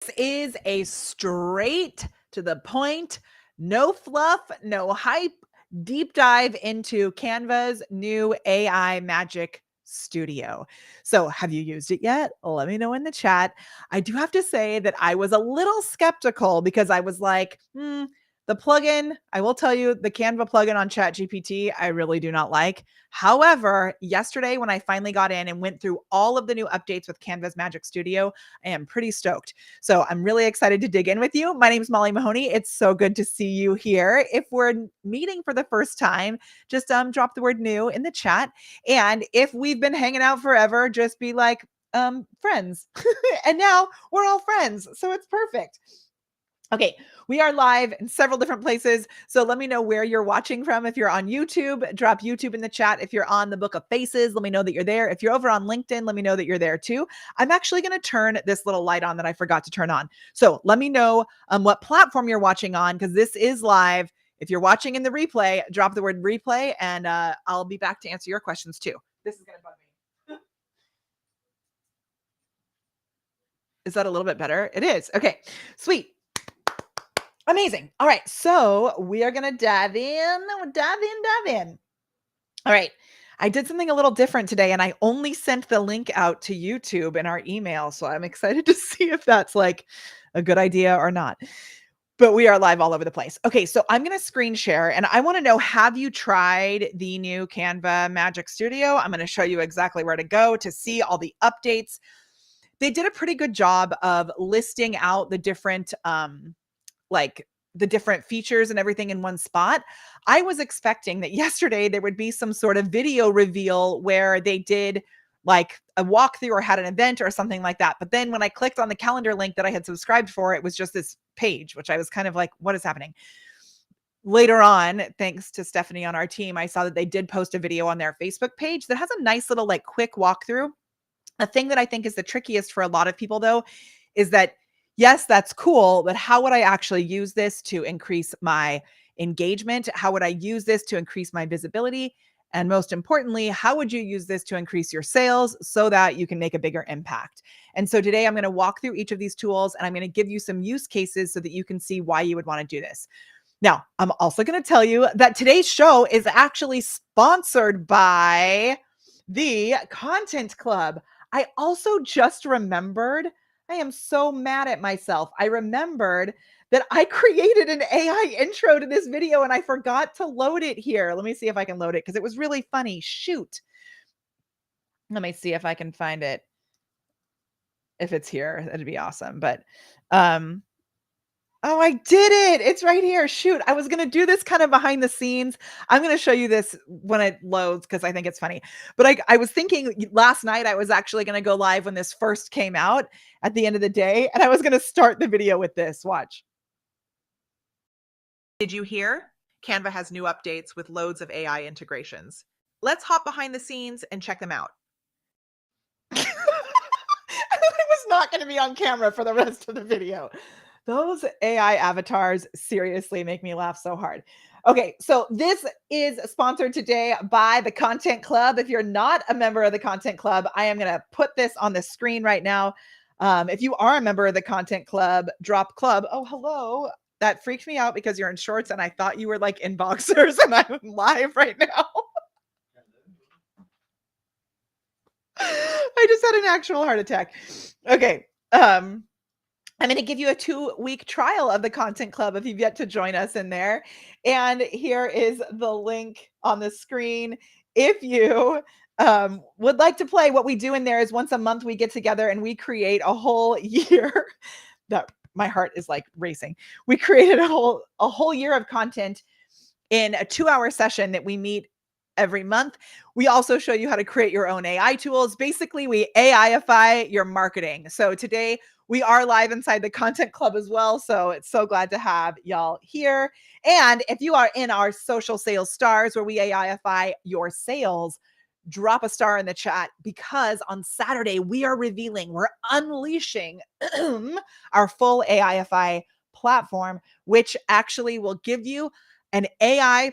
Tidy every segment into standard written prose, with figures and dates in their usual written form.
This is a straight to the point, no fluff, no hype, deep dive into Canva's new AI Magic Studio. So, have you used it yet? Let me know in the chat. I do have to say that I was a little skeptical because I was like, the plugin, I will tell you, the Canva plugin on ChatGPT, I really do not like. However, yesterday when I finally got in and went through all of the new updates with Canva's Magic Studio, I am pretty stoked. So I'm really excited to dig in with you. My name is Molly Mahoney. It's so good to see you here. If we're meeting for the first time, just drop the word new in the chat. And if we've been hanging out forever, just be like, friends. And now we're all friends. So it's perfect. Okay, we are live in several different places. So let me know where you're watching from. If you're on YouTube, drop YouTube in the chat. If you're on the Book of Faces, let me know that you're there. If you're over on LinkedIn, let me know that you're there too. I'm actually going to turn this little light on that I forgot to turn on. So let me know what platform you're watching on, because this is live. If you're watching in the replay, drop the word replay, and I'll be back to answer your questions too. This is going to bug me. Is that a little bit better? It is. Okay, sweet. Amazing. All right. So we are going to dive in. All right. I did something a little different today, and I only sent the link out to YouTube in our email. So I'm excited to see if that's like a good idea or not. But we are live all over the place. Okay. So I'm going to screen share, and I want to know, have you tried the new Canva Magic Studio? I'm going to show you exactly where to go to see all the updates. They did a pretty good job of listing out the different, like the different features and everything in one spot. I was expecting that yesterday there would be some sort of video reveal where they did like a walkthrough or had an event or something like that. But then when I clicked on the calendar link that I had subscribed for, it was just this page, which I was kind of like, what is happening? Later on, thanks to Stephanie on our team, I saw that they did post a video on their Facebook page that has a nice little like quick walkthrough. A thing that I think is the trickiest for a lot of people, though, is that, yes, that's cool, but how would I actually use this to increase my engagement? How would I use this to increase my visibility? And most importantly, how would you use this to increase your sales so that you can make a bigger impact? And so today I'm going to walk through each of these tools, and I'm going to give you some use cases so that you can see why you would want to do this. Now, I'm also going to tell you that today's show is actually sponsored by the Content Club. I also just remembered, I am so mad at myself. I remembered that I created an AI intro to this video and I forgot to load it here. Let me see if I can load it because it was really funny. Shoot. Let me see if I can find it. If it's here, that'd be awesome. But oh, I did it. It's right here. Shoot. I was going to do this kind of behind the scenes. I'm going to show you this when it loads because I think it's funny. But I was thinking last night I was actually going to go live when this first came out at the end of the day. And I was going to start the video with this. Watch. Did you hear? Canva has new updates with loads of AI integrations. Let's hop behind the scenes and check them out. I was not going to be on camera for the rest of the video. Those AI avatars seriously make me laugh so hard. Okay, so this is sponsored today by the Content Club. If you're not a member of the Content Club, I am going to put this on the screen right now. If you are a member of the Content Club, drop club. Oh, hello. That freaked me out because you're in shorts and I thought you were like in boxers and I'm live right now. I just had an actual heart attack. Okay. I'm going to give you a 2-week trial of the Content Club if you've yet to join us in there. And here is the link on the screen. If you would like to play, what we do in there is once a month we get together and we create a whole year. That my heart is like racing. We created a whole year of content in a 2-hour session that we meet every month. We also show you how to create your own AI tools. Basically, we AIify your marketing. So today we are live inside the Content Club as well. So it's so glad to have y'all here. And if you are in our social sales stars where we AIify your sales, drop a star in the chat because on Saturday we're unleashing our full AIify platform, which actually will give you an AI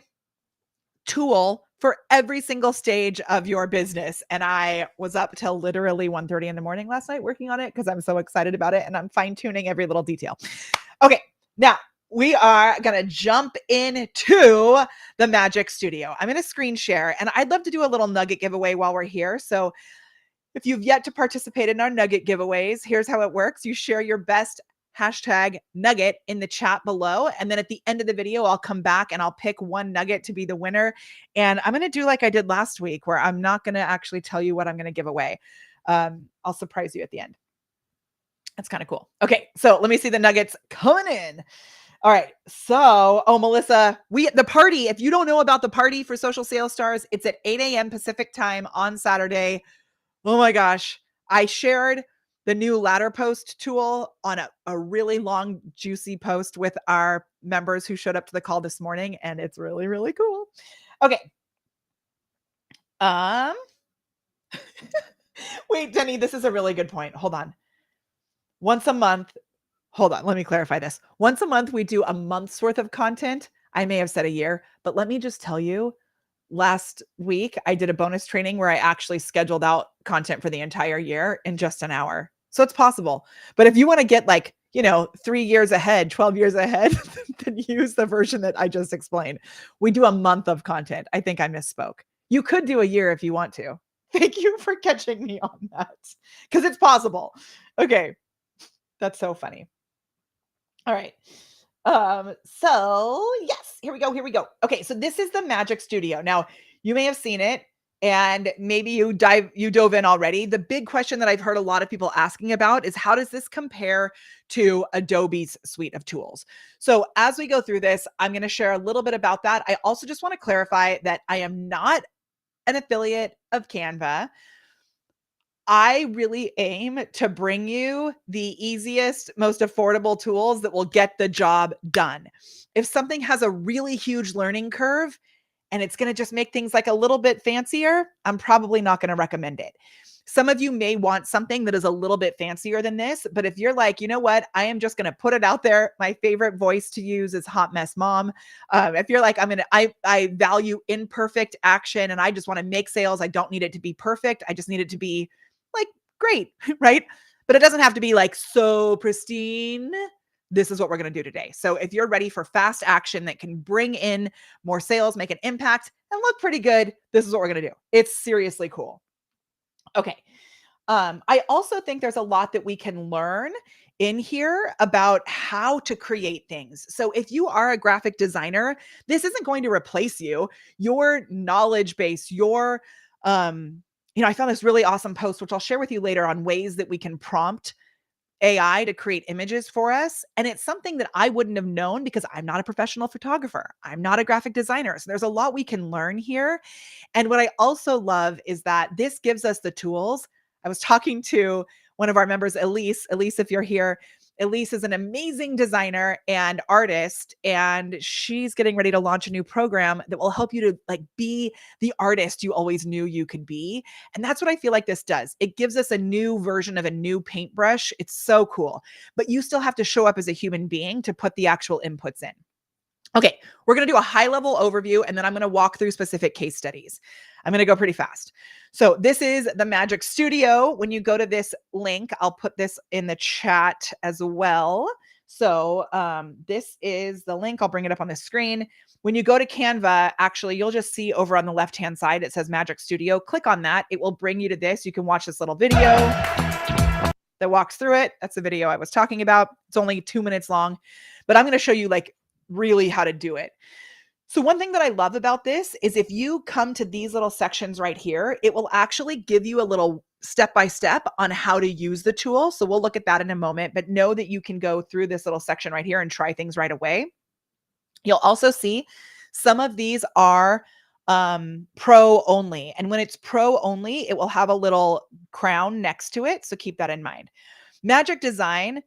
tool for every single stage of your business. And I was up till literally 1:30 in the morning last night working on it because I'm so excited about it and I'm fine tuning every little detail. Okay, now we are going to jump into the Magic Studio. I'm going to screen share and I'd love to do a little nugget giveaway while we're here. So if you've yet to participate in our nugget giveaways, here's how it works. You share your best hashtag nugget in the chat below. And then at the end of the video, I'll come back and I'll pick one nugget to be the winner. And I'm going to do like I did last week, where I'm not going to actually tell you what I'm going to give away. I'll surprise you at the end. That's kind of cool. Okay, so let me see the nuggets coming in. All right. So, Melissa, the party, if you don't know about the party for Social Sales Stars, it's at 8 a.m. Pacific time on Saturday. Oh my gosh. I shared the new ladder post tool on a really long, juicy post with our members who showed up to the call this morning, and it's really, really cool. Okay. Wait, Denny, this is a really good point. Hold on. Once a month, hold on, let me clarify this. Once a month, we do a month's worth of content. I may have said a year, but let me just tell you, last week, I did a bonus training where I actually scheduled out content for the entire year in just an hour. So it's possible. But if you want to get 3 years ahead, 12 years ahead, then use the version that I just explained. We do a month of content. I think I misspoke. You could do a year if you want to. Thank you for catching me on that, because it's possible. Okay. That's so funny. All right. So yes, here we go. Okay, so this is the Magic Studio. Now, you may have seen it and maybe you dove in already. The big question that I've heard a lot of people asking about is, how does this compare to Adobe's suite of tools? So as we go through this, I'm going to share a little bit about that. I also just want to clarify that I am not an affiliate of Canva. I really aim to bring you the easiest, most affordable tools that will get the job done. If something has a really huge learning curve and it's going to just make things like a little bit fancier, I'm probably not going to recommend it. Some of you may want something that is a little bit fancier than this, but if you're like, you know what, I am just going to put it out there. My favorite voice to use is Hot Mess Mom. If you're like, I value imperfect action and I just want to make sales. I don't need it to be perfect. I just need it to be like great, right? But it doesn't have to be like so pristine. This is what we're going to do today. So if you're ready for fast action that can bring in more sales, make an impact, and look pretty good, this is what we're going to do. It's seriously cool. Okay. I also think there's a lot that we can learn in here about how to create things. So if you are a graphic designer, this isn't going to replace you. Your knowledge base, I found this really awesome post, which I'll share with you later, on ways that we can prompt AI to create images for us. And it's something that I wouldn't have known because I'm not a professional photographer. I'm not a graphic designer. So there's a lot we can learn here. And what I also love is that this gives us the tools. I was talking to one of our members, Elise. Elise, if you're here, Elise is an amazing designer and artist, and she's getting ready to launch a new program that will help you to be the artist you always knew you could be. And that's what I feel like this does. It gives us a new version of a new paintbrush. It's so cool, but you still have to show up as a human being to put the actual inputs in. Okay, we're going to do a high-level overview, and then I'm going to walk through specific case studies. I'm going to go pretty fast. So this is the Magic Studio. When you go to this link, I'll put this in the chat as well. So this is the link. I'll bring it up on the screen. When you go to Canva, actually, you'll just see over on the left-hand side, it says Magic Studio. Click on that. It will bring you to this. You can watch this little video that walks through it. That's the video I was talking about. It's only 2 minutes long, but I'm going to show you really how to do it. So one thing that I love about this is if you come to these little sections right here, it will actually give you a little step-by-step on how to use the tool. So we'll look at that in a moment, but know that you can go through this little section right here and try things right away. You'll also see some of these are pro only. And when it's pro only, it will have a little crown next to it. So keep that in mind. Magic Design,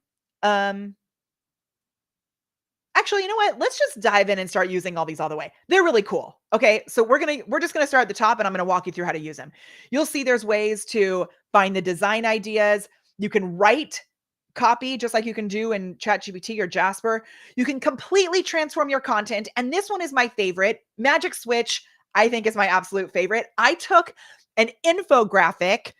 actually, you know what? Let's just dive in and start using all these all the way. They're really cool. Okay. So we're just going to start at the top and I'm going to walk you through how to use them. You'll see there's ways to find the design ideas. You can write copy just like you can do in ChatGPT or Jasper. You can completely transform your content. And this one is my favorite, Magic Switch. I think is my absolute favorite. I took an infographic.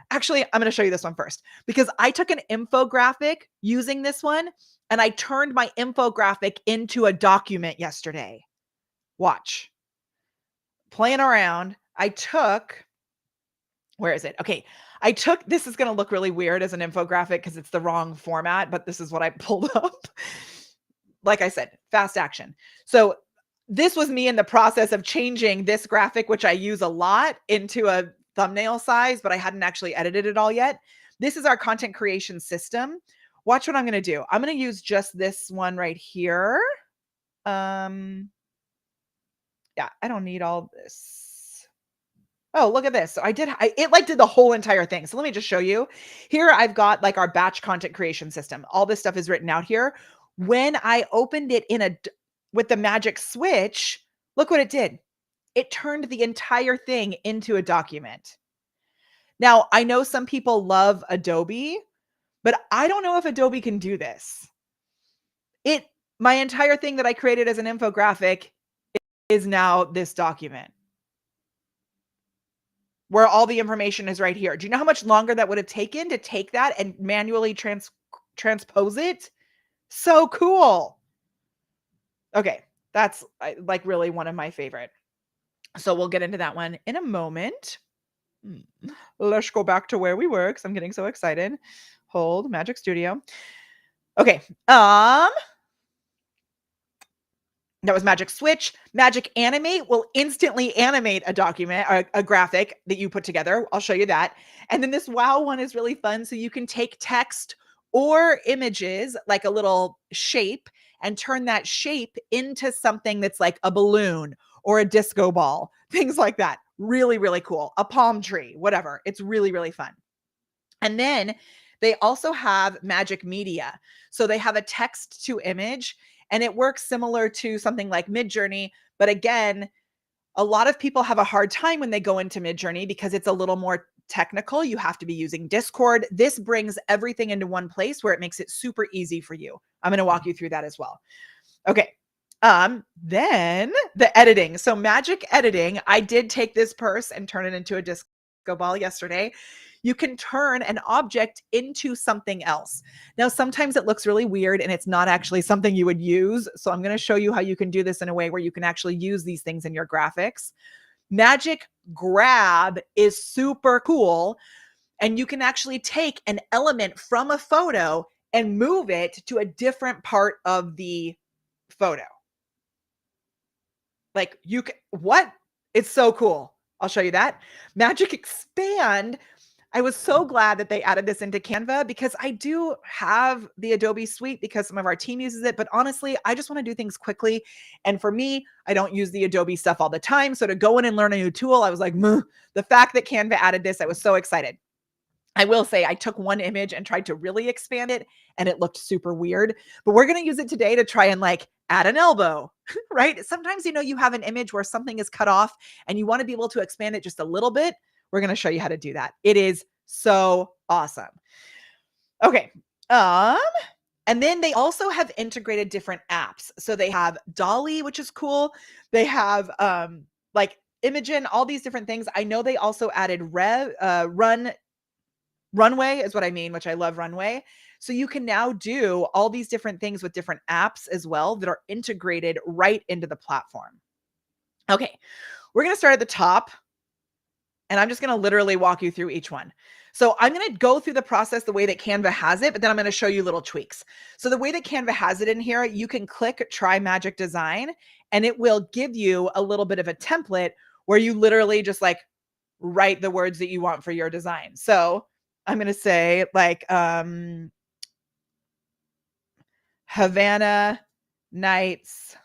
Actually, I'm going to show you this one first because I took an infographic using this one and I turned my infographic into a document yesterday. Watch. Playing around, I took, where is it? Okay. I took, this is going to look really weird as an infographic because it's the wrong format, but this is what I pulled up. Like I said, fast action. So this was me in the process of changing this graphic, which I use a lot, into a thumbnail size, but I hadn't actually edited it all yet. This is our content creation system. Watch what I'm going to do. I'm going to use just this one right here. Yeah, I don't need all this. Oh, look at this. So it like did the whole entire thing. So let me just show you. Here I've got like our batch content creation system. All this stuff is written out here. When I opened it with the magic switch, look what it did. It turned the entire thing into a document. Now, I know some people love Adobe, but I don't know if Adobe can do this. My entire thing that I created as an infographic is now this document where all the information is right here. Do you know how much longer that would have taken to take that and manually transpose it? So cool. Okay, that's like really one of my favorite. So we'll get into that one in a moment. Let's go back to where we were because I'm getting so excited. Hold Magic Studio. Okay. That was Magic Switch. Magic Animate will instantly animate a document, a graphic that you put together. I'll show you that. And then this wow one is really fun. So you can take text or images, like a little shape, and turn that shape into something that's like a balloon or a disco ball, things like that. Really, really cool. A palm tree, whatever. It's really, really fun. And then they also have Magic Media. So they have a text to image and it works similar to something like Midjourney. But again, a lot of people have a hard time when they go into Midjourney because it's a little more technical. You have to be using Discord. This brings everything into one place where it makes it super easy for you. I'm going to walk you through that as well. Okay. Then the editing. So magic editing, I did take this purse and turn it into a disco ball yesterday. You can turn an object into something else. Now, sometimes it looks really weird and it's not actually something you would use. So I'm going to show you how you can do this in a way where you can actually use these things in your graphics. Magic Grab is super cool. And you can actually take an element from a photo and move it to a different part of the photo. Like what? It's so cool. I'll show you that. Magic Expand. I was so glad that they added this into Canva because I do have the Adobe suite because some of our team uses it. But honestly, I just want to do things quickly. And for me, I don't use the Adobe stuff all the time. So to go in and learn a new tool, I was like, the fact that Canva added this, I was so excited. I will say I took one image and tried to really expand it and it looked super weird, but we're going to use it today to try and like add an elbow, right? Sometimes, you have an image where something is cut off and you want to be able to expand it just a little bit. We're going to show you how to do that. It is so awesome. Okay. And then they also have integrated different apps. So they have Dolly, which is cool. They have like Imogen, all these different things. I know they also added Runway is what I mean, which I love Runway. So you can now do all these different things with different apps as well that are integrated right into the platform. Okay, we're going to start at the top and I'm just going to literally walk you through each one. So I'm going to go through the process the way that Canva has it, but then I'm going to show you little tweaks. So the way that Canva has it in here, you can click Try Magic Design and it will give you a little bit of a template where you literally just like write the words that you want for your design. So I'm going to say like Havana Nights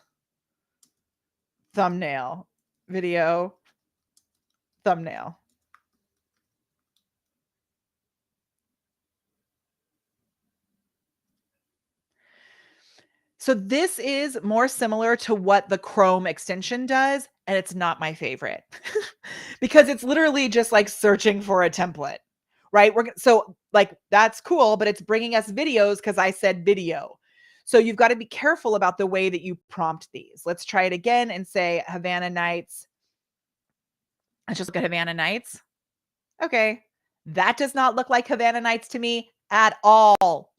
thumbnail, video thumbnail. So this is more similar to what the Chrome extension does, and it's not my favorite because it's literally just like searching for a template, right? So like that's cool, but it's bringing us videos because I said video. So you've got to be careful about the way that you prompt these. Let's try it again and say Havana Nights Let's just look at Havana Nights. Okay. That does not look like Havana Nights to me at all,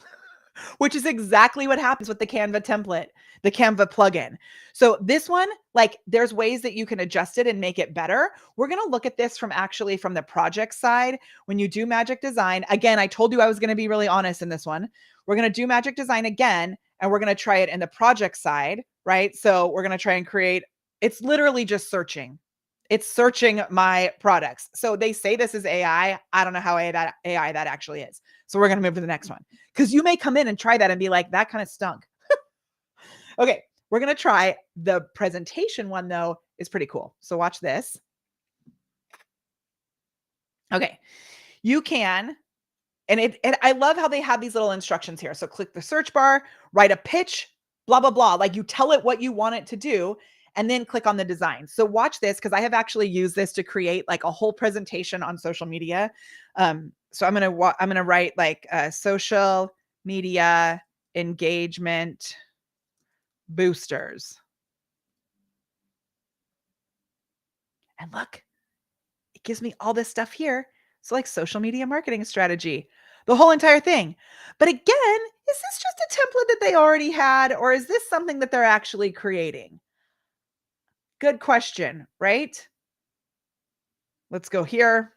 which is exactly what happens with the Canva template, the Canva plugin. So this one, like there's ways that you can adjust it and make it better. We're going to look at this from actually from the project side. When you do magic design, again, I told you I was going to be really honest in this one. We're going to do magic design again, and we're going to try it in the project side, right? So we're going to try and create, it's literally just searching. It's searching my products. So they say this is AI. I don't know how AI that actually is. So we're going to move to the next one because you may come in and try that and be like, that kind of stunk. Okay, we're going to try the presentation one, though, is pretty cool. So watch this. Okay, you can, and I love how they have these little instructions here. So click the search bar, write a pitch, blah, blah, blah. Like you tell it what you want it to do, and then click on the design. So watch this because I have actually used this to create like a whole presentation on social media. So I'm gonna write like social media engagement boosters. And look, it gives me all this stuff here. So like social media marketing strategy, the whole entire thing. But again, is this just a template that they already had, or is this something that they're actually creating? Good question, right? Let's go here.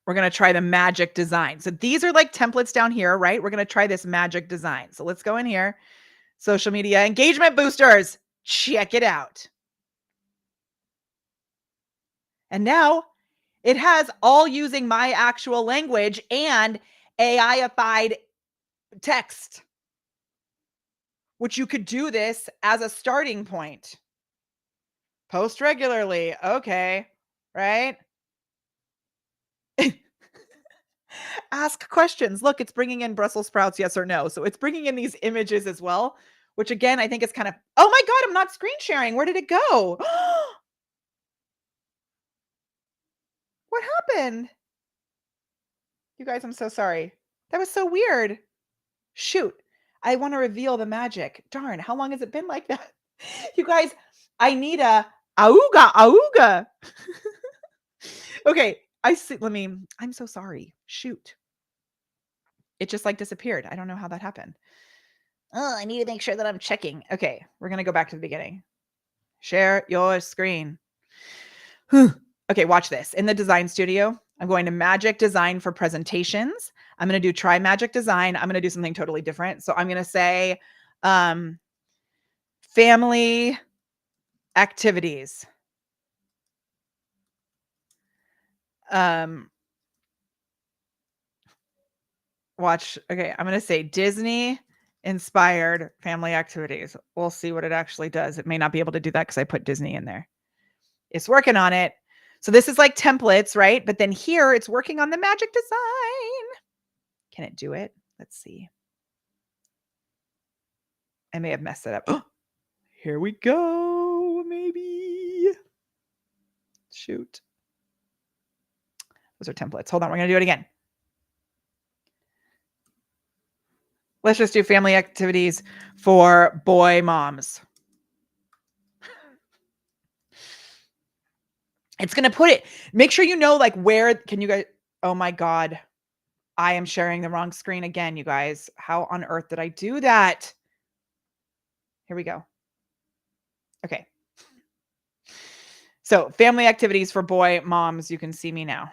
We're going to try the magic design. So these are like templates down here, right? We're going to try this magic design. So let's go in here. Social media engagement boosters. Check it out. And now it has all using my actual language and AI-ified text, which you could do this as a starting point. Post regularly. Okay. Right? Ask questions. Look, it's bringing in Brussels sprouts, yes or no. So it's bringing in these images as well, which again, I think is kind of, oh my God, I'm not screen sharing. Where did it go? What happened? You guys, I'm so sorry. That was so weird. Shoot. I want to reveal the magic. Darn, how long has it been like that? You guys, I need a auga, auga. Okay, I see. I'm so sorry. Shoot. It just like disappeared. I don't know how that happened. Oh, I need to make sure that I'm checking. Okay, we're going to go back to the beginning. Share your screen. Okay, watch this. In the design studio, I'm going to magic design for presentations. I'm going to do try magic design. I'm going to do something totally different. So I'm going to say family activities. Watch. Okay, I'm going to say Disney inspired family activities. We'll see what it actually does. It may not be able to do that because I put Disney in there. It's working on it. So this is like templates, right? But then here it's working on the magic design. Can it do it? Let's see. I may have messed it up. Oh, here we go. Maybe. Shoot. Those are templates. Hold on. We're going to do it again. Let's just do family activities for boy moms. It's going to put it. Make sure you know like where can you guys. Oh my God. I am sharing the wrong screen again, you guys. How on earth did I do that? Here we go. Okay. So family activities for boy moms. You can see me now.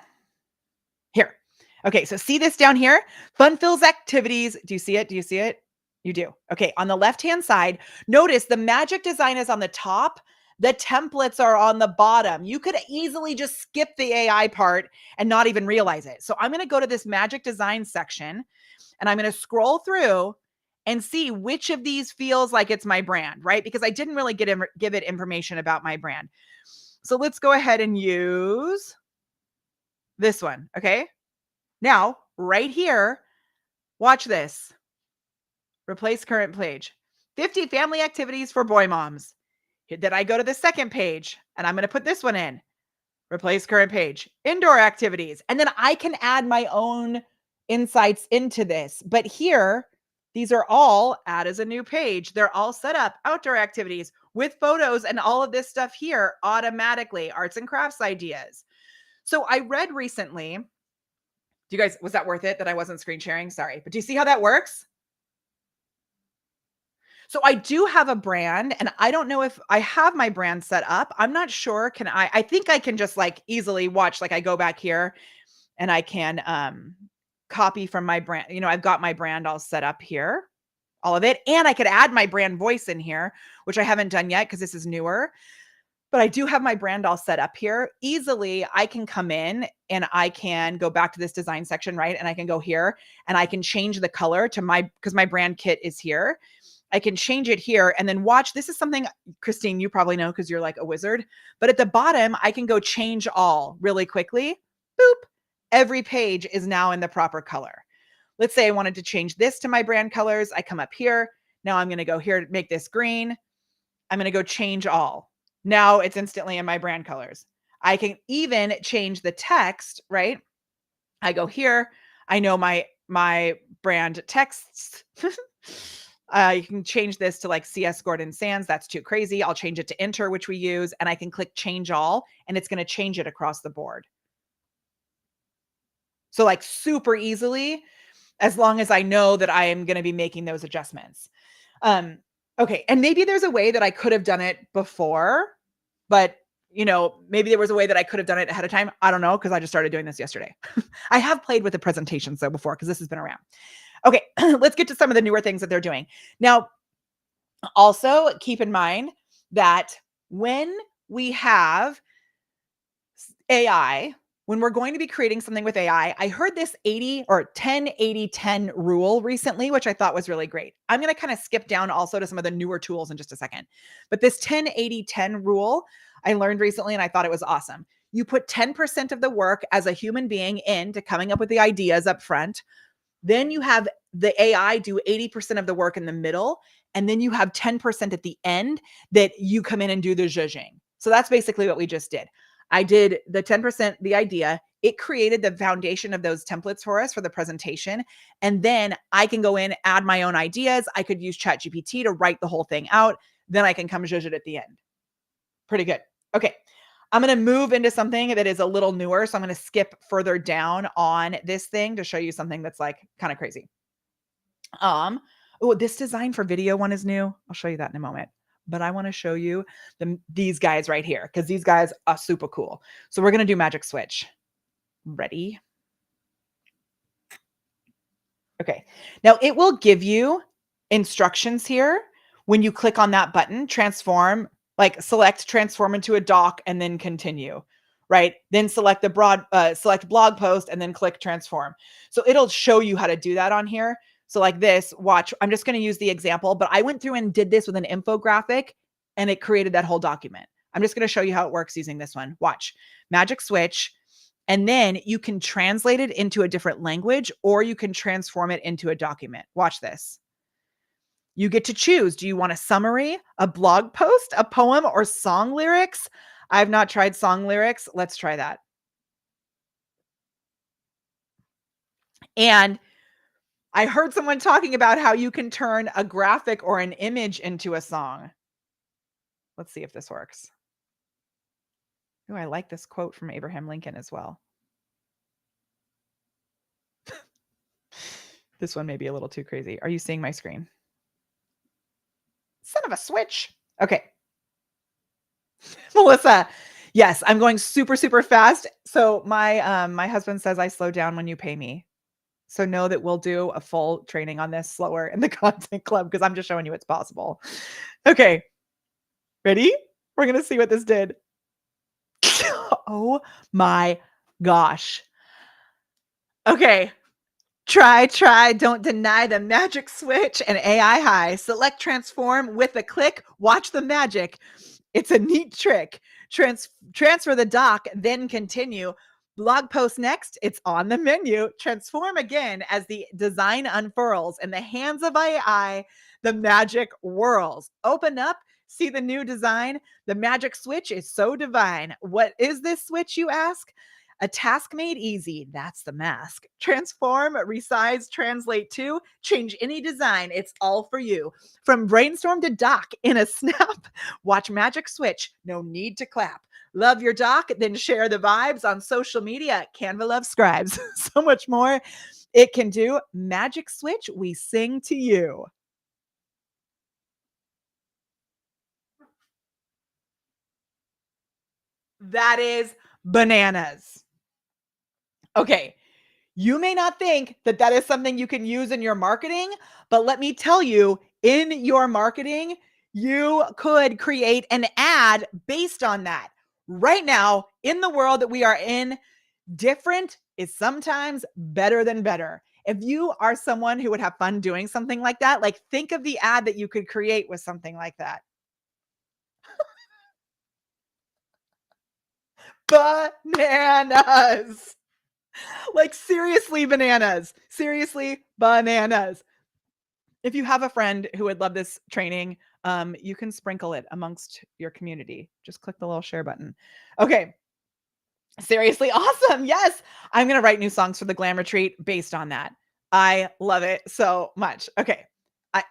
Here. Okay. So see this down here? Fun fills activities. Do you see it? Do you see it? You do. Okay. On the left-hand side, notice the magic design is on the top. The templates are on the bottom. You could easily just skip the AI part and not even realize it. So I'm going to go to this magic design section and I'm going to scroll through and see which of these feels like it's my brand, right? Because I didn't really give it information about my brand. So let's go ahead and use this one. Okay. Now, right here, watch this. Replace current page. 50 family activities for boy moms. Then I go to the second page and I'm going to put this one in. Replace current page. Indoor activities. And then I can add my own insights into this. But here, These are all add as a new page. They're all set up, outdoor activities with photos and all of this stuff here automatically, arts and crafts ideas. So I read recently, do you guys, was that worth it that I wasn't screen sharing? Sorry, but do you see how that works? So I do have a brand and I don't know if I have my brand set up. I'm not sure. I think I can just like easily watch, like I go back here and I can copy from my brand. You know, I've got my brand all set up here, all of it. And I could add my brand voice in here, which I haven't done yet because this is newer. But I do have my brand all set up here. Easily, I can come in and I can go back to this design section, right? And I can go here and I can change the color to because my brand kit is here. I can change it here and then watch. This is something, Christine, you probably know because you're like a wizard. But at the bottom, I can go change all really quickly. Boop. Every page is now in the proper color. Let's say I wanted to change this to my brand colors. I come up here. Now I'm going to go here to make this green. I'm going to go change all. Now it's instantly in my brand colors. I can even change the text, right? I go here. I know my brand texts. You can change this to like CS Gordon Sands. That's too crazy. I'll change it to enter, which we use, and I can click change all, and it's going to change it across the board. So like super easily, as long as I know that I am going to be making those adjustments. Okay. And maybe there's a way that I could have done it before, but you know, maybe there was a way that I could have done it ahead of time. I don't know, because I just started doing this yesterday. I have played with the presentations though before, because this has been around. Okay, let's get to some of the newer things that they're doing. Now, also keep in mind that when we have AI, when we're going to be creating something with AI, I heard this 80 or 10, 80, 10 rule recently, which I thought was really great. I'm going to kind of skip down also to some of the newer tools in just a second. But this 10, 80, 10 rule I learned recently and I thought it was awesome. You put 10% of the work as a human being into coming up with the ideas up front. Then you have the AI do 80% of the work in the middle. And then you have 10% at the end that you come in and do the zhuzhing. So that's basically what we just did. I did the 10%, the idea. It created the foundation of those templates for us for the presentation. And then I can go in, add my own ideas. I could use ChatGPT to write the whole thing out. Then I can come zhuzh it at the end. Pretty good. Okay. I'm going to move into something that is a little newer. So I'm going to skip further down on this thing to show you something that's like kind of crazy. Oh, this design for video one is new. I'll show you that in a moment. But I want to show you these guys right here because these guys are super cool. So we're going to do Magic Switch. Ready? Okay. Now it will give you instructions here when you click on that button, transform, like select transform into a doc and then continue, right? Then select the select blog post and then click transform. So it'll show you how to do that on here. So like this, watch, I'm just going to use the example, but I went through and did this with an infographic and it created that whole document. I'm just going to show you how it works using this one. Watch, Magic Switch. And then you can translate it into a different language or you can transform it into a document. Watch this. You get to choose. Do you want a summary, a blog post, a poem, or song lyrics? I've not tried song lyrics. Let's try that. And I heard someone talking about how you can turn a graphic or an image into a song. Let's see if this works. Oh, I like this quote from Abraham Lincoln as well. This one may be a little too crazy. Are you seeing my screen? Son of a switch. Okay. Melissa, yes, I'm going super, super fast. So my husband says I slow down when you pay me. So know that we'll do a full training on this slower in the content club because I'm just showing you it's possible. Okay. Ready? We're going to see what this did. Oh my gosh. Okay. Try, don't deny the magic switch and AI high. Select transform with a click. Watch the magic. It's a neat trick. Transfer the doc, then continue. Blog post next. It's on the menu. Transform again as the design unfurls. In the hands of AI, the magic whirls. Open up. See the new design. The magic switch is so divine. What is this switch, you ask? A task made easy. That's the mask. Transform, resize, translate to, change any design. It's all for you. From brainstorm to doc in a snap. Watch magic switch. No need to clap. Love your doc, then share the vibes on social media. Canva loves scribes. So much more it can do. Magic switch, we sing to you. That is bananas. Okay. You may not think that that is something you can use in your marketing, but let me tell you, in your marketing, you could create an ad based on that. Right now, in the world that we are in, different is sometimes better than better. If you are someone who would have fun doing something like that, like think of the ad that you could create with something like that. Bananas. Like seriously bananas. Seriously bananas. If you have a friend who would love this training, you can sprinkle it amongst your community. Just click the little share button. Okay. Seriously awesome. Yes. I'm going to write new songs for the glam retreat based on that. I love it so much. Okay.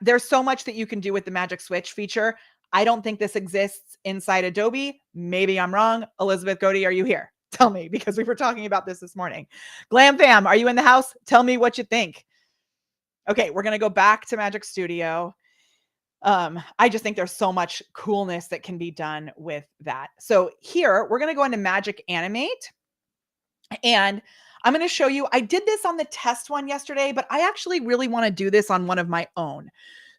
There's so much that you can do with the magic switch feature. I don't think this exists inside Adobe. Maybe I'm wrong. Elizabeth Godey, are you here? Tell me, because we were talking about this morning. Glam fam, are you in the house? Tell me what you think. Okay, we're going to go back to Magic Studio. I just think there's so much coolness that can be done with that. So here we're going to go into Magic Animate, and I'm going to show you. I did this on the test one yesterday, but I actually really want to do this on one of my own.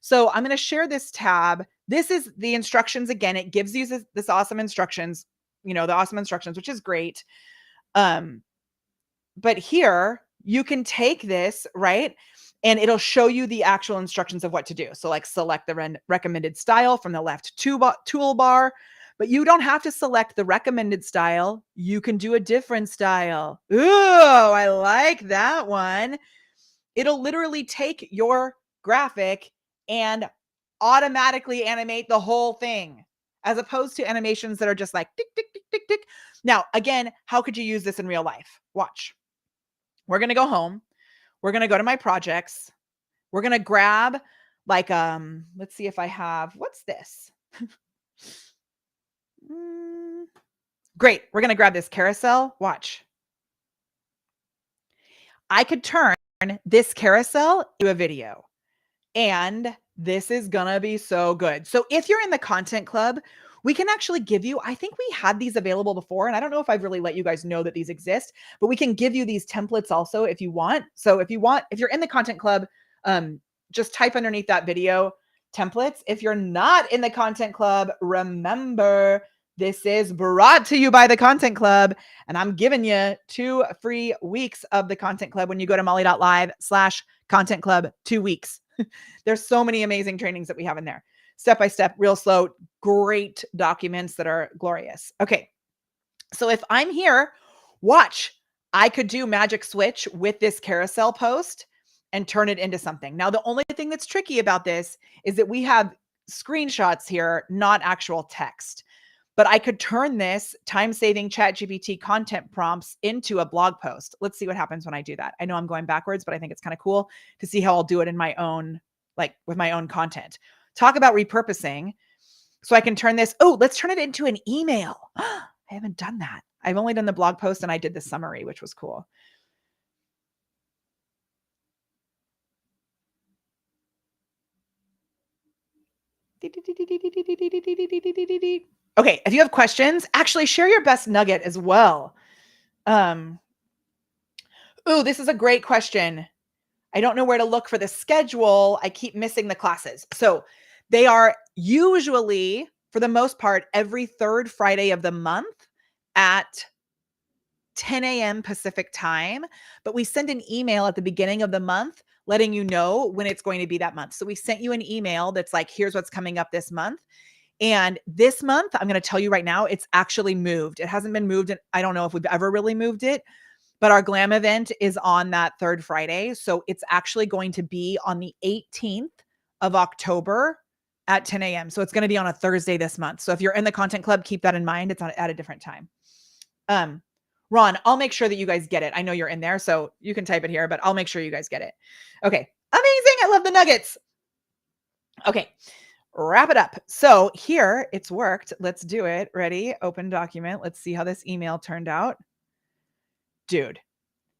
So I'm going to share this tab. This is the instructions. Again, it gives you this awesome instructions, the awesome instructions, which is great. But here you can take this, right? And it'll show you the actual instructions of what to do. So like select the recommended style from the left toolbar, but you don't have to select the recommended style. You can do a different style. Ooh, I like that one. It'll literally take your graphic and automatically animate the whole thing, as opposed to animations that are just like tick, tick, tick, tick, tick. Now, again, how could you use this in real life? Watch. We're going to go home. We're going to go to my projects. We're going to grab like, let's see if I have, what's this? Great. We're going to grab this carousel. Watch. I could turn this carousel into a video, and this is going to be so good. So if you're in the content club, we can actually give you, I think we had these available before, and I don't know if I've really let you guys know that these exist, but we can give you these templates also if you want. So if you're in the content club, just type underneath that video templates. If you're not in the content club, remember, this is brought to you by the content club, and I'm giving you 2 free weeks of the content club when you go to molly.live/content club, 2 weeks. There's so many amazing trainings that we have in there. Step by step, real slow, great documents that are glorious. Okay. So if I'm here, watch, I could do magic switch with this carousel post and turn it into something. Now, the only thing that's tricky about this is that we have screenshots here, not actual text. But I could turn this time-saving ChatGPT content prompts into a blog post. Let's see what happens when I do that. I know I'm going backwards, but I think it's kind of cool to see how I'll do it in my own, like with my own content. Talk about repurposing. So I can turn this, let's turn it into an email. I haven't done that. I've only done the blog post and I did the summary, which was cool. Okay, if you have questions, actually share your best nugget as well. This is a great question. I don't know where to look for the schedule. I keep missing the classes. So they are usually, for the most part, every third Friday of the month at 10 a.m. Pacific time. But we send an email at the beginning of the month letting you know when it's going to be that month. So we sent you an email that's like, here's what's coming up this month. And this month, I'm going to tell you right now, it's actually moved. It hasn't been moved. I don't know if we've ever really moved it, but our glam event is on that third Friday. So it's actually going to be on the 18th of October at 10 a.m. So it's going to be on a Thursday this month. So if you're in the content club, keep that in mind. It's at a different time. Ron, I'll make sure that you guys get it. I know you're in there, so you can type it here, but I'll make sure you guys get it. Okay. Amazing. I love the nuggets. Okay. Wrap it up. So here it's worked. Let's do it. Ready? Open document. Let's see how this email turned out. Dude.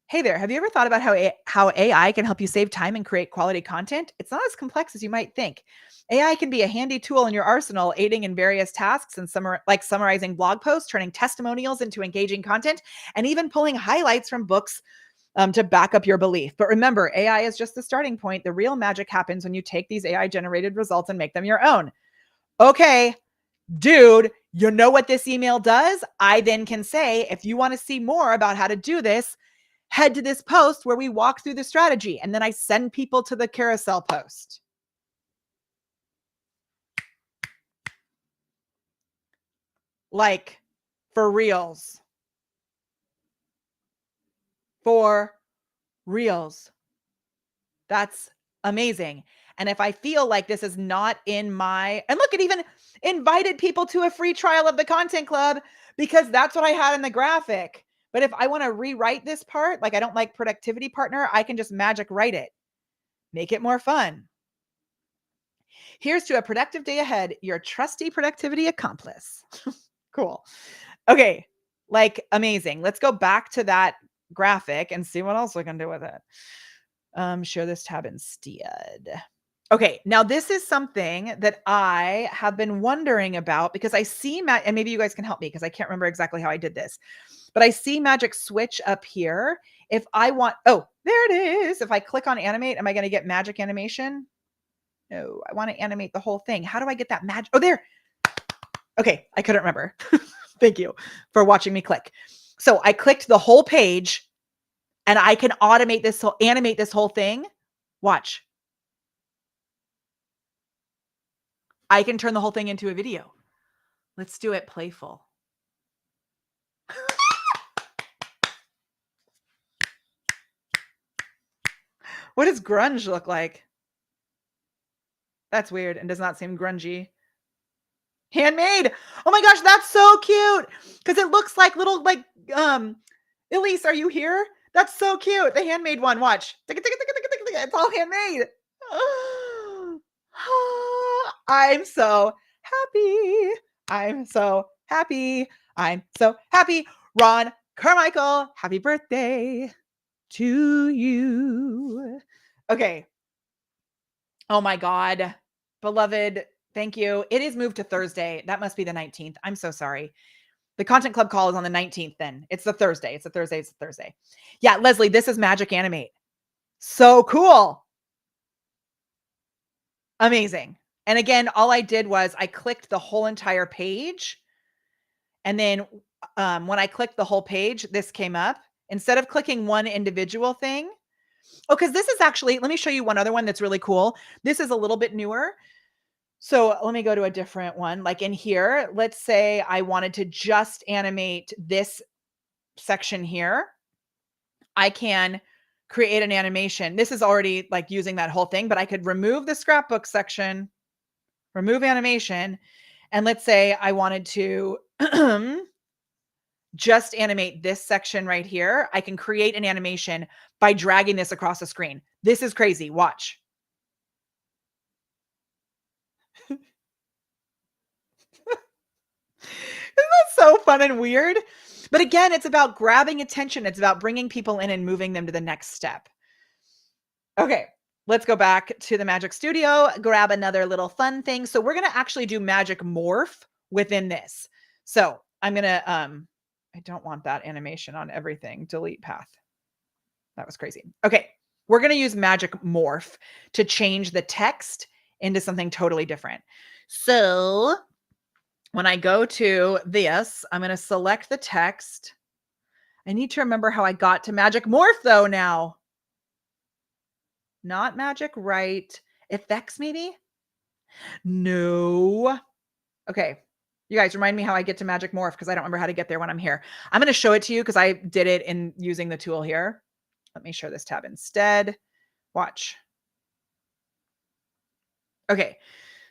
Hey there. Have you ever thought about how AI can help you save time and create quality content? It's not as complex as you might think. AI can be a handy tool in your arsenal, aiding in various tasks and like summarizing blog posts, turning testimonials into engaging content, and even pulling highlights from books to back up your belief. But remember, AI is just the starting point. The real magic happens when you take these AI generated results and make them your own. Okay, dude, you know what this email does? I then can say, if you want to see more about how to do this, head to this post where we walk through the strategy. And then I send people to the carousel post. Like, for reals. For reals. That's amazing. And if I feel like this is not in my, and look, it even invited people to a free trial of the content club because that's what I had in the graphic. But if I want to rewrite this part, like I don't like productivity partner, I can just magic write it, make it more fun. Here's to a productive day ahead, your trusty productivity accomplice. Cool. Okay. Like amazing. Let's go back to that graphic and see what else we can do with it. Share this tab instead. Okay, now this is something that I have been wondering about because I see and maybe you guys can help me because I can't remember exactly how I did this. But I see magic switch up here. If I want, oh, there it is. If I click on animate, am I going to get magic animation? No, I want to animate the whole thing. How do I get that magic? Oh, there. Okay, I couldn't remember. Thank you for watching me click. So I clicked the whole page and I can animate this whole thing. Watch. I can turn the whole thing into a video. Let's do it playful. What does grunge look like? That's weird and does not seem grungy. Handmade. Oh my gosh, that's so cute. Because it looks like little Elise, are you here? That's so cute. The handmade one. Watch. It's all handmade. I'm so happy. I'm so happy. I'm so happy. Ron Carmichael, happy birthday to you. Okay. Oh my God. Beloved, thank you. It is moved to Thursday. That must be the 19th. I'm so sorry. The content club call is on the 19th then. It's the Thursday. It's a Thursday. It's a Thursday. Yeah, Leslie, this is Magic Animate. So cool. Amazing. And again, all I did was I clicked the whole entire page. And then when I clicked the whole page, this came up. Instead of clicking one individual thing, because this is actually, let me show you one other one that's really cool. This is a little bit newer. So let me go to a different one. Like in here, let's say I wanted to just animate this section here. I can create an animation. This is already like using that whole thing, but I could remove the scrapbook section, remove animation. And let's say I wanted to just animate this section right here. I can create an animation by dragging this across the screen. This is crazy. Watch. Isn't that so fun and weird? But again, it's about grabbing attention. It's about bringing people in and moving them to the next step. Okay, let's go back to the Magic Studio, grab another little fun thing. So we're going to actually do Magic Morph within this. So I'm going to, I don't want that animation on everything. Delete path. That was crazy. Okay, we're going to use Magic Morph to change the text into something totally different. So when I go to this, I'm going to select the text. I need to remember how I got to Magic Morph though now. Not Magic Write. Effects maybe? No. Okay. You guys remind me how I get to Magic Morph because I don't remember how to get there when I'm here. I'm going to show it to you because I did it in using the tool here. Let me share this tab instead. Watch. Okay.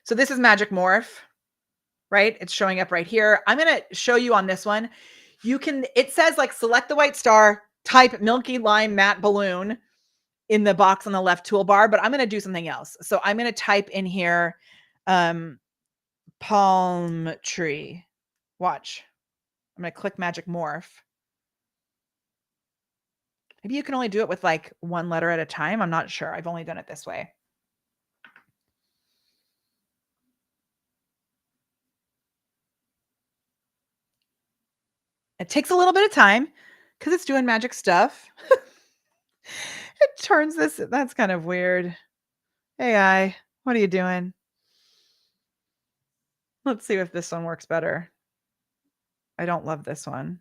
So this is Magic Morph, right? It's showing up right here. I'm going to show you on this one. it says like select the white star, type Milky Lime Matte Balloon in the box on the left toolbar, but I'm going to do something else. So I'm going to type in here, palm tree. Watch. I'm going to click Magic Morph. Maybe you can only do it with like one letter at a time. I'm not sure. I've only done it this way. It takes a little bit of time because it's doing magic stuff. It turns this. That's kind of weird. AI, what are you doing? Let's see if this one works better. I don't love this one.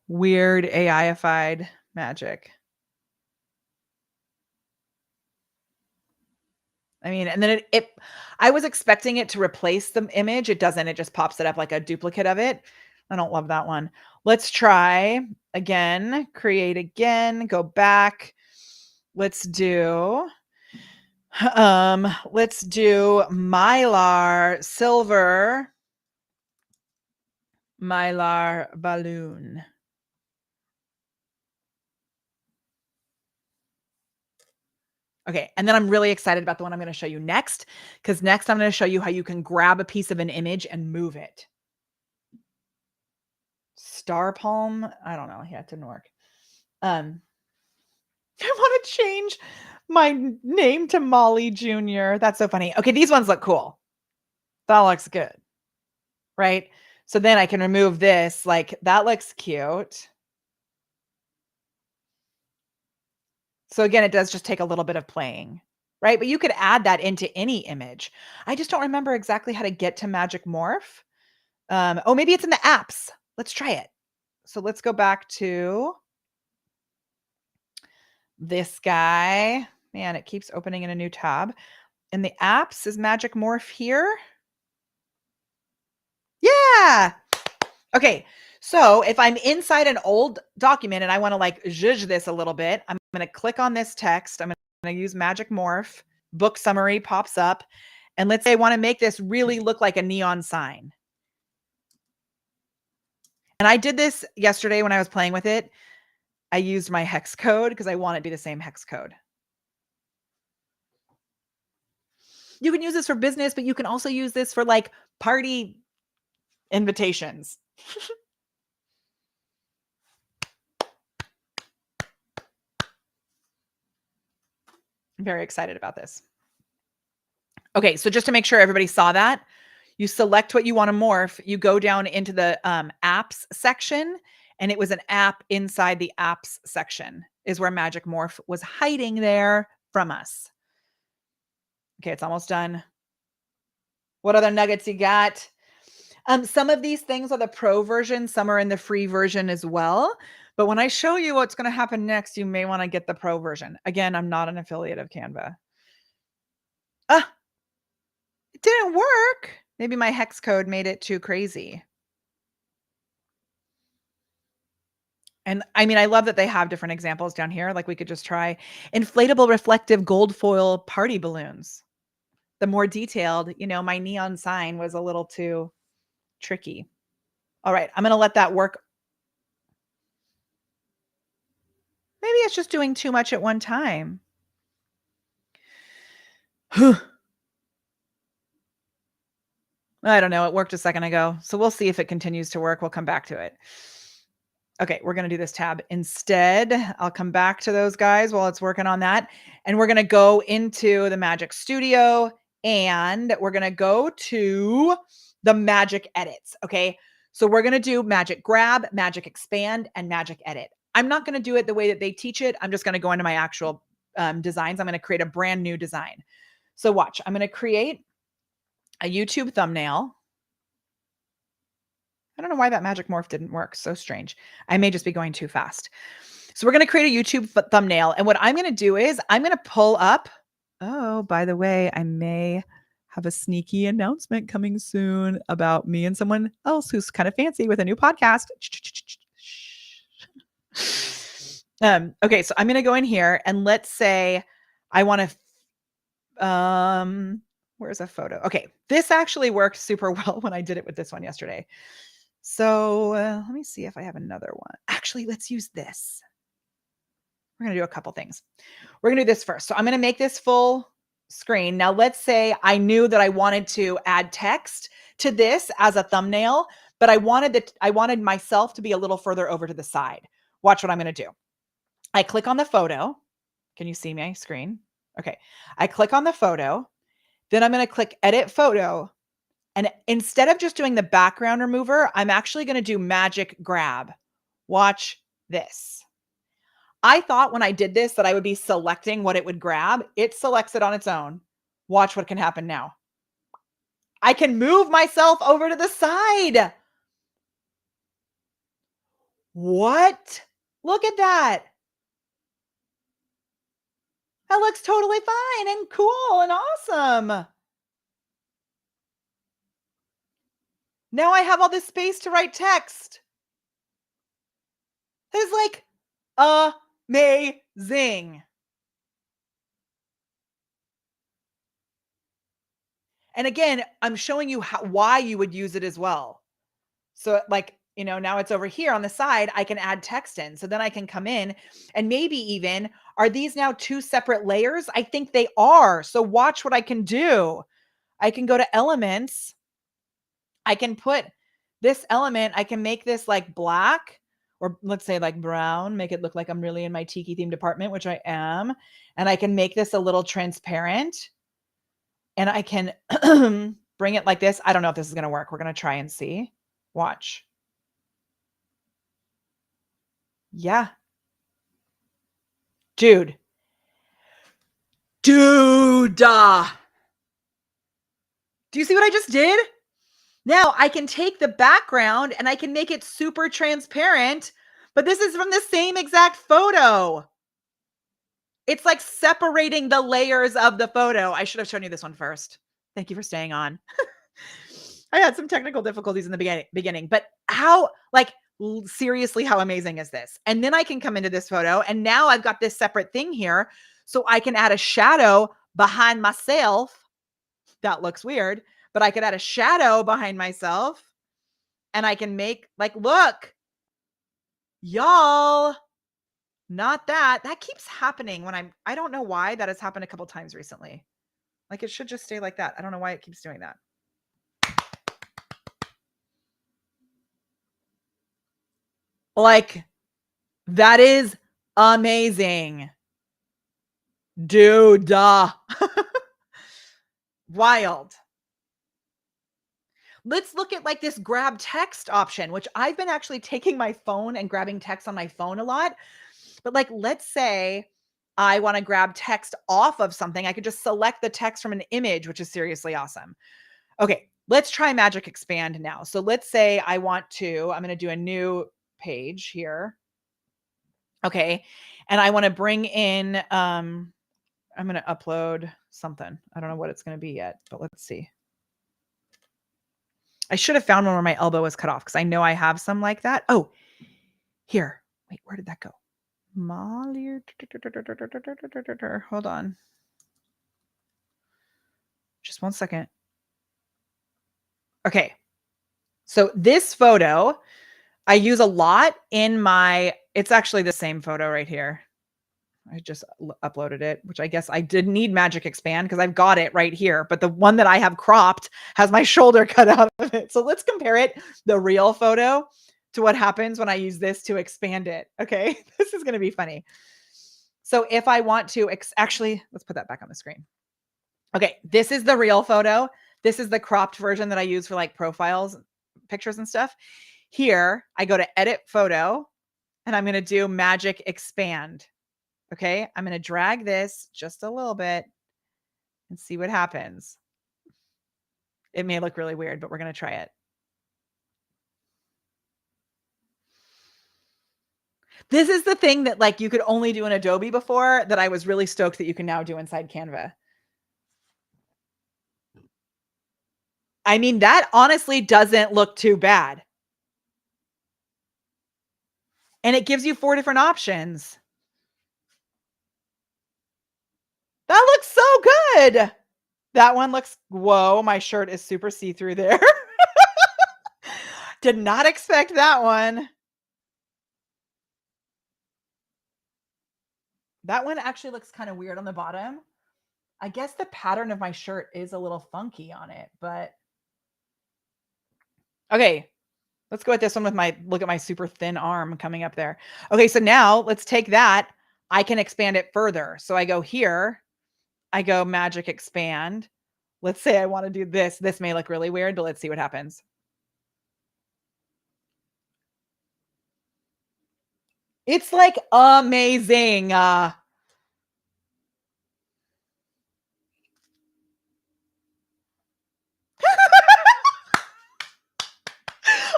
Weird AI-ified magic. I mean, and then I was expecting it to replace the image. It doesn't. It just pops it up like a duplicate of it. I don't love that one. Let's try again, create again, go back. Let's do Mylar silver Mylar balloon. Okay, and then I'm really excited about the one I'm gonna show you next, because next I'm gonna show you how you can grab a piece of an image and move it. Star palm? I don't know. Yeah, it didn't work. I want to change my name to Molly Jr. That's so funny. Okay, these ones look cool. That looks good, right? So then I can remove this. Like, that looks cute. So again, it does just take a little bit of playing, right? But you could add that into any image. I just don't remember exactly how to get to Magic Morph. Oh, maybe it's in the apps. Let's try it. So let's go back to this guy. Man, it keeps opening in a new tab. In the apps, is Magic Morph here? Yeah. Okay. So if I'm inside an old document and I want to like zhuzh this a little bit, I'm going to click on this text. I'm going to use Magic Morph. Book summary pops up. And let's say I want to make this really look like a neon sign. And I did this yesterday when I was playing with it. I used my hex code because I want it to be the same hex code. You can use this for business, but you can also use this for like party invitations. I'm very excited about this. Okay, so just to make sure everybody saw that, you select what you want to morph, you go down into the apps section, and it was an app inside the apps section is where Magic Morph was hiding there from us. Okay, it's almost done. What other nuggets you got? Some of these things are the pro version, some are in the free version as well. But when I show you what's going to happen next, you may want to get the pro version. Again, I'm not an affiliate of Canva. Ah, it didn't work. Maybe my hex code made it too crazy. And I mean, I love that they have different examples down here. Like we could just try inflatable reflective gold foil party balloons. The more detailed, my neon sign was a little too tricky. All right, I'm going to let that work. Maybe it's just doing too much at one time. I don't know. It worked a second ago. So we'll see if it continues to work. We'll come back to it. Okay, we're going to do this tab instead. I'll come back to those guys while it's working on that. And we're going to go into the Magic Studio and we're going to go to the Magic Edits. Okay, so we're going to do Magic Grab, Magic Expand, and Magic Edit. I'm not going to do it the way that they teach it. I'm just going to go into my actual designs. I'm going to create a brand new design. So watch, I'm going to create a YouTube thumbnail. I don't know why that Magic Morph didn't work. So strange. I may just be going too fast. So we're going to create a YouTube thumbnail. And what I'm going to do is I'm going to pull up. Oh, by the way, I may have a sneaky announcement coming soon about me and someone else who's kind of fancy with a new podcast. Okay, so I'm going to go in here and let's say I want to, Where's a photo? Okay, this actually worked super well when I did it with this one yesterday. So let me see if I have another one. Actually, let's use this. We're going to do a couple things. We're going to do this first. So I'm going to make this full screen. Now, let's say I knew that I wanted to add text to this as a thumbnail, but I wanted myself to be a little further over to the side. Watch what I'm going to do. I click on the photo. Can you see my screen? Okay. I click on the photo. Then I'm going to click edit photo. And instead of just doing the background remover, I'm actually going to do magic grab. Watch this. I thought when I did this that I would be selecting what it would grab. It selects it on its own. Watch what can happen now. I can move myself over to the side. What? Look at that. That looks totally fine and cool and awesome. Now I have all this space to write text. It's like amazing. And again, I'm showing you why you would use it as well. So like, now it's over here on the side, I can add text in. So then I can come in and maybe even, are these now two separate layers? I think they are. So watch what I can do. I can go to elements. I can put this element, I can make this like black, or let's say like brown, make it look like I'm really in my tiki theme department, which I am. And I can make this a little transparent. And I can bring it like this. I don't know if this is going to work. We're going to try and see. Watch. Yeah. Dude. Do you see what I just did? Now I can take the background and I can make it super transparent, but this is from the same exact photo. It's like separating the layers of the photo. I should have shown you this one first. Thank you for staying on. I had some technical difficulties in the beginning, but how, like, seriously, how amazing is this? And then I can come into this photo and now I've got this separate thing here. So I can add a shadow behind myself. That looks weird, but I could add a shadow behind myself and I can make like, look, y'all, not that. That keeps happening when I don't know why that has happened a couple times recently. Like it should just stay like that. I don't know why it keeps doing that. Like, that is amazing. Dude, wild. Let's look at like this grab text option, which I've been actually taking my phone and grabbing text on my phone a lot. But like, let's say I want to grab text off of something. I could just select the text from an image, which is seriously awesome. Okay, let's try Magic Expand now. So let's say I'm going to do a new page here. Okay. And I want to bring in, I'm going to upload something. I don't know what it's going to be yet, but let's see. I should have found one where my elbow was cut off because I know I have some like that. Oh, here. Wait, where did that go? Molly. Hold on. Just 1 second. Okay. So this photo I use a lot in it's actually the same photo right here. I just uploaded it, which I guess I didn't need Magic Expand because I've got it right here. But the one that I have cropped has my shoulder cut out of it. So let's compare it, the real photo, to what happens when I use this to expand it. Okay, this is going to be funny. So if I want to, actually, let's put that back on the screen. Okay, this is the real photo. This is the cropped version that I use for like profiles, pictures and stuff. Here, I go to edit photo and I'm going to do Magic Expand. Okay, I'm going to drag this just a little bit and see what happens. It may look really weird, but we're going to try it. This is the thing that like you could only do in Adobe before that I was really stoked that you can now do inside Canva. I mean, that honestly doesn't look too bad. And it gives you 4 different options. That looks so good. That one looks whoa, my shirt is super see-through there. Did not expect that one. That one actually looks kind of weird on the bottom. I guess the pattern of my shirt is a little funky on it, but okay. Let's go with this one with my look at my super thin arm coming up there. Okay, so now let's take that. I can expand it further. So I go here, I go magic expand. Let's say I want to do this. This may look really weird, but let's see what happens. It's like amazing.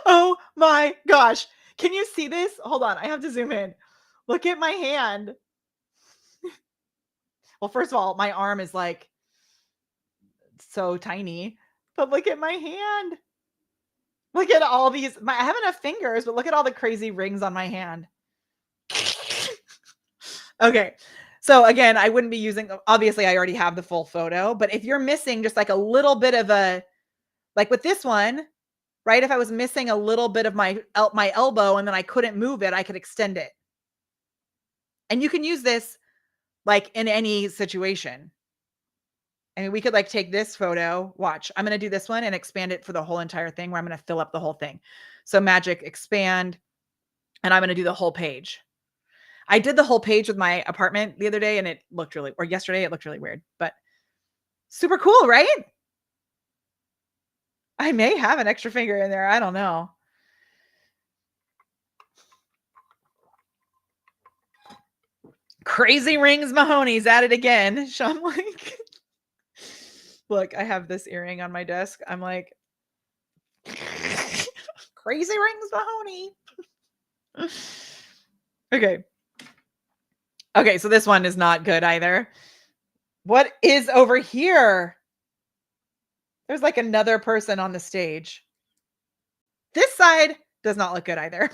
Oh my gosh. Can you see this? Hold on. I have to zoom in. Look at my hand. Well, first of all, my arm is like so tiny, but look at my hand. Look at all these. I have enough fingers, but look at all the crazy rings on my hand. Okay. So again, I wouldn't be using, obviously I already have the full photo, but if you're missing just like a little bit of like with this one, right? If I was missing a little bit of my elbow and then I couldn't move it, I could extend it. And you can use this like in any situation. I mean, we could like take this photo, watch. I'm going to do this one and expand it for the whole entire thing where I'm going to fill up the whole thing. So magic expand, and I'm going to do the whole page. I did the whole page with my apartment the other day and it looked really, or yesterday, it looked really weird, but super cool, right? I may have an extra finger in there. I don't know. Crazy Rings Mahoney's at it again. Sean, like, look, I have this earring on my desk. I'm like, Crazy Rings Mahoney. Okay. Okay, so this one is not good either. What is over here? There's like another person on the stage. This side does not look good either.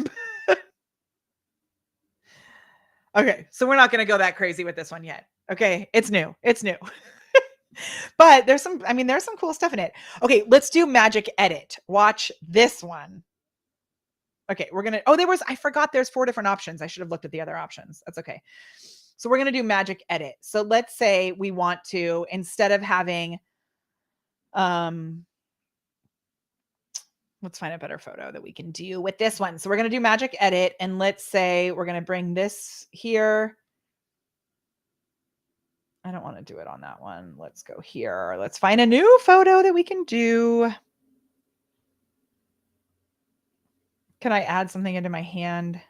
Okay, so we're not going to go that crazy with this one yet. Okay, it's new. It's new. But there's some, I mean, there's some cool stuff in it. Okay, let's do magic edit. Watch this one. Okay, we're going to, oh, I forgot there's 4 different options. I should have looked at the other options. That's okay. So we're going to do magic edit. So let's say we want to, instead of having, let's find a better photo that we can do with this one. So we're going to do magic edit. And let's say we're going to bring this here. I don't want to do it on that one. Let's go here. Let's find a new photo that we can do. Can I add something into my hand?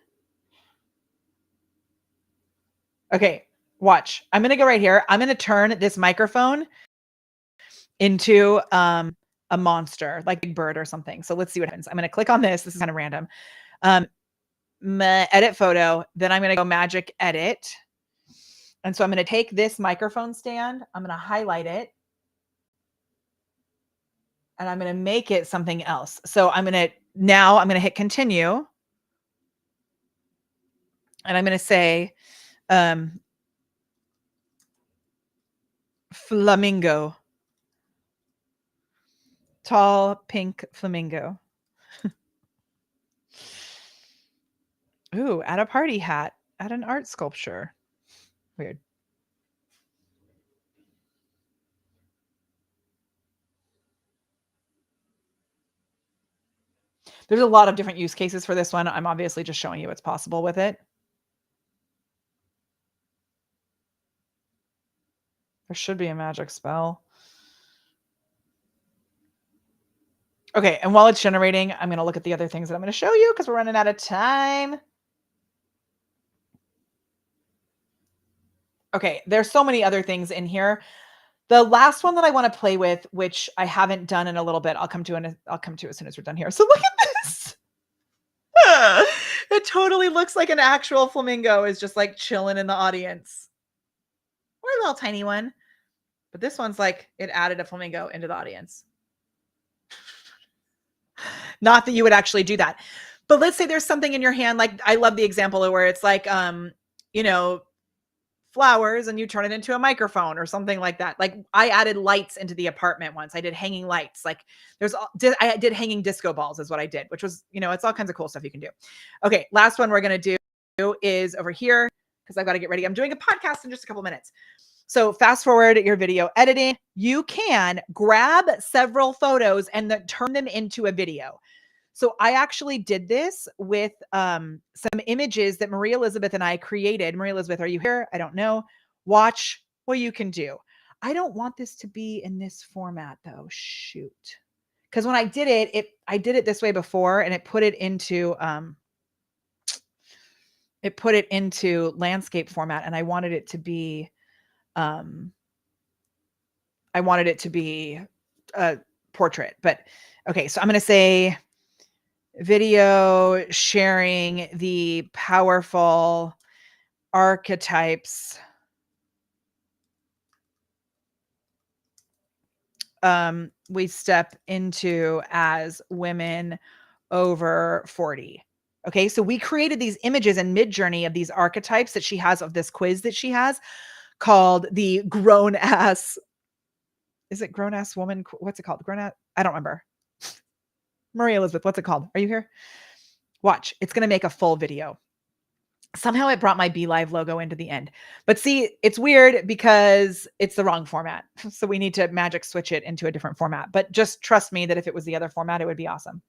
Okay, watch. I'm going to go right here. I'm going to turn this microphone into a monster, like Big Bird or something. So let's see what happens. I'm going to click on this. This is kind of random. Edit photo. Then I'm going to go magic edit. And so I'm going to take this microphone stand. I'm going to highlight it. And I'm going to make it something else. So I'm going to hit continue. And I'm going to say flamingo. Tall pink flamingo. Ooh, at a party hat, at an art sculpture. Weird. There's a lot of different use cases for this one. I'm obviously just showing you what's possible with it. There should be a magic spell. Okay, and while it's generating, I'm going to look at the other things that I'm going to show you because we're running out of time. Okay, there's so many other things in here. The last one that I want to play with, which I haven't done in a little bit, I'll come to as soon as we're done here. So look at this. It totally looks like an actual flamingo is just like chilling in the audience. Or a little tiny one. But this one's like it added a flamingo into the audience. Not that you would actually do that. But let's say there's something in your hand. Like I love the example of where it's like, you know, flowers and you turn it into a microphone or something like that. Like I added lights into the apartment once. I did hanging lights. Like I did hanging disco balls is what I did, which was, it's all kinds of cool stuff you can do. Okay. Last one we're going to do is over here because I've got to get ready. I'm doing a podcast in just a couple minutes. So fast forward your video editing. You can grab several photos and then turn them into a video. So I actually did this with some images that Maria Elizabeth and I created. Maria Elizabeth, are you here? I don't know. Watch what you can do. I don't want this to be in this format though. Shoot. Because when I did I did it this way before and it put it into landscape format, and I wanted it to be a portrait. But okay, so I'm going to say video sharing the powerful archetypes we step into as women over 40. Okay, so we created these images in Midjourney of these archetypes that she has, of this quiz that she has called the grown ass. Is it grown ass woman? What's it called? Grown ass? I don't remember. Maria Elizabeth, what's it called? Are you here? Watch. It's going to make a full video. Somehow it brought my Be Live logo into the end. But see, it's weird because it's the wrong format. So we need to magic switch it into a different format. But just trust me that if it was the other format, it would be awesome.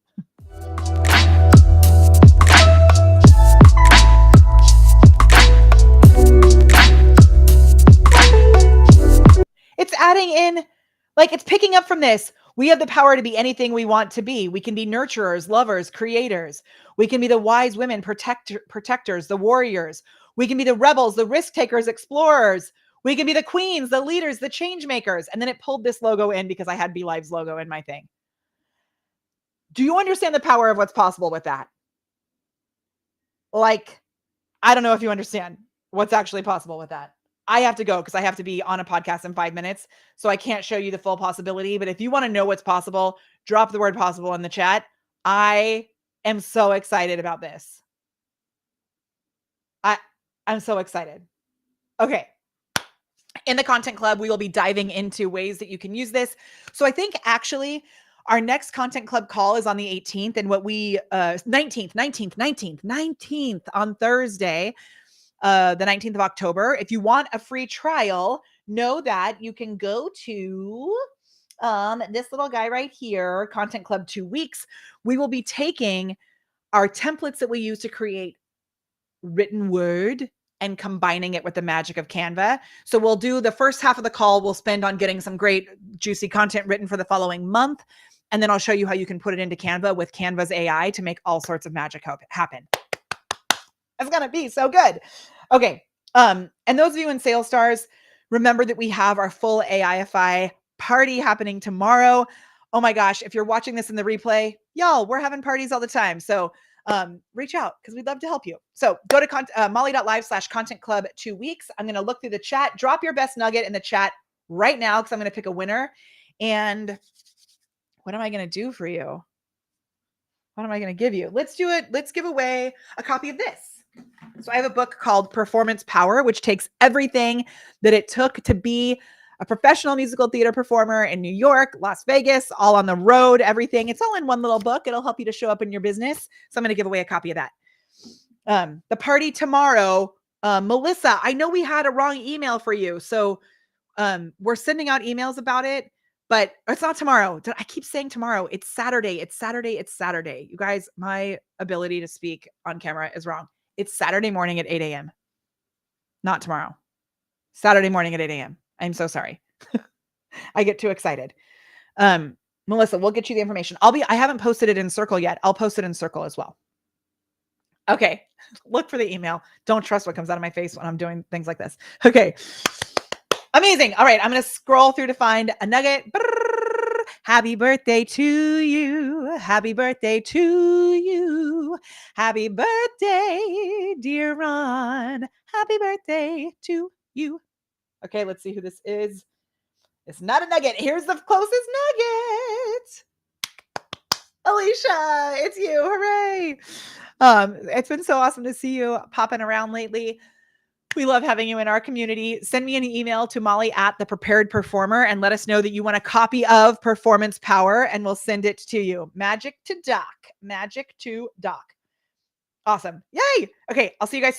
It's adding in, like it's picking up from this. We have the power to be anything we want to be. We can be nurturers, lovers, creators. We can be the wise women, protectors, the warriors. We can be the rebels, the risk takers, explorers. We can be the queens, the leaders, the change makers. And then it pulled this logo in because I had Be Live's logo in my thing. Do you understand the power of what's possible with that? Like, I don't know if you understand what's actually possible with that. I have to go because I have to be on a podcast in 5 minutes. So I can't show you the full possibility. But if you want to know what's possible, drop the word possible in the chat. I am so excited about this. I'm so excited. Okay. In the Content Club, we will be diving into ways that you can use this. So I think actually our next Content Club call is on the 18th, and what we 19th on Thursday. The 19th of October. If you want a free trial, know that you can go to this little guy right here, Content Club 2 weeks. We will be taking our templates that we use to create written word and combining it with the magic of Canva. So we'll do the first half of the call we'll spend on getting some great juicy content written for the following month. And then I'll show you how you can put it into Canva with Canva's AI to make all sorts of magic happen. It's going to be so good. Okay. And those of you in Sales Stars, remember that we have our full AIFI party happening tomorrow. Oh my gosh. If you're watching this in the replay, y'all, we're having parties all the time. So reach out because we'd love to help you. So go to molly.live/content club 2 weeks. I'm going to look through the chat. Drop your best nugget in the chat right now because I'm going to pick a winner. And what am I going to do for you? What am I going to give you? Let's do it. Let's give away a copy of this. So I have a book called Performance Power, which takes everything that it took to be a professional musical theater performer in New York, Las Vegas, all on the road, everything. It's all in one little book. It'll help you to show up in your business. So I'm going to give away a copy of that. The party tomorrow, Melissa, I know we had a wrong email for you. So we're sending out emails about it, but it's not tomorrow. I keep saying tomorrow. It's Saturday. It's Saturday. It's Saturday. You guys, my ability to speak on camera is wrong. It's Saturday morning at 8 a.m. Not tomorrow. Saturday morning at 8 a.m. I'm so sorry. I get too excited. Melissa, we'll get you the information. I haven't posted it in Circle yet. I'll post it in Circle as well. Okay. Look for the email. Don't trust what comes out of my face when I'm doing things like this. Okay. Amazing. All right. I'm going to scroll through to find a nugget. Happy birthday to you. Happy birthday to you. Happy birthday, dear Ron. Happy birthday to you. Okay, let's see who this is. It's not a nugget. Here's the closest nugget. Alicia, it's you. Hooray. It's been so awesome to see you popping around lately. We love having you in our community. Send me an email to Molly at The Prepared Performer and let us know that you want a copy of Performance Power and we'll send it to you. Magic to Doc. Magic to Doc. Awesome. Yay. Okay. I'll see you guys